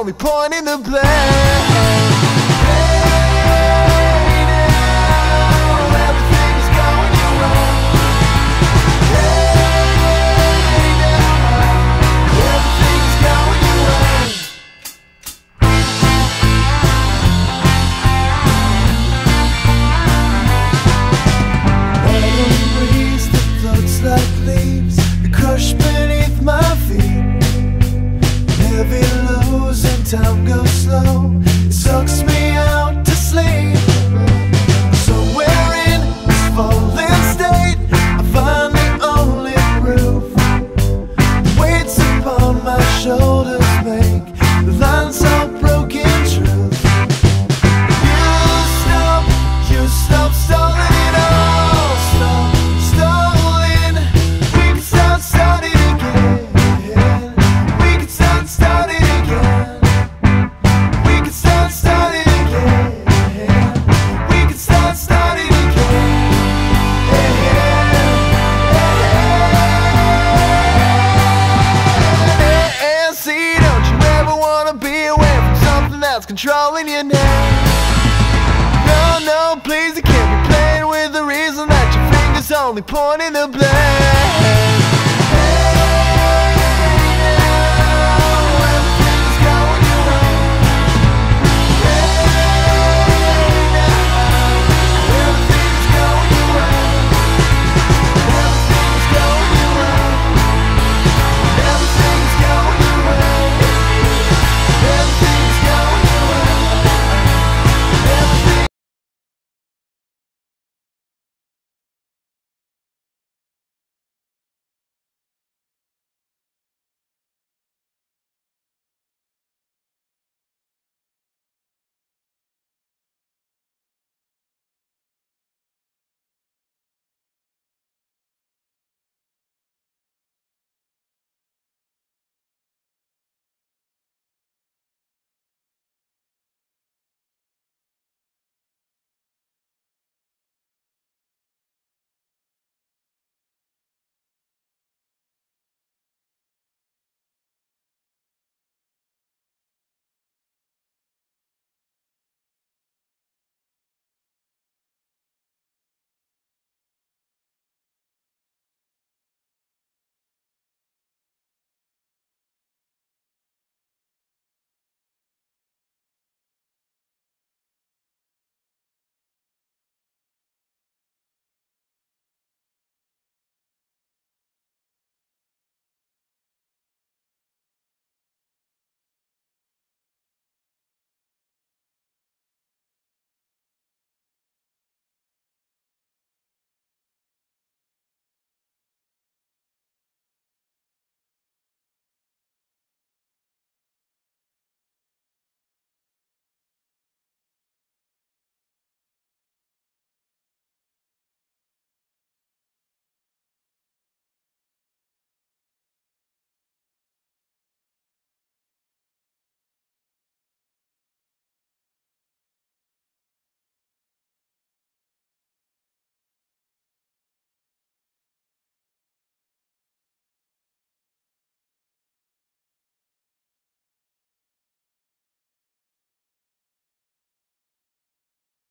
only pointing the blame. Time goes slow, it sucks me out to sleep. Somewhere in this fallen state, I find the only proof. The weights upon my shoulders make the lines of broken truth. You stop stalling it all. Stop stalling. We can start starting again. We can start starting again. That's controlling you now. No, please, you can't be playing with the reason that your fingers only pointing the blame.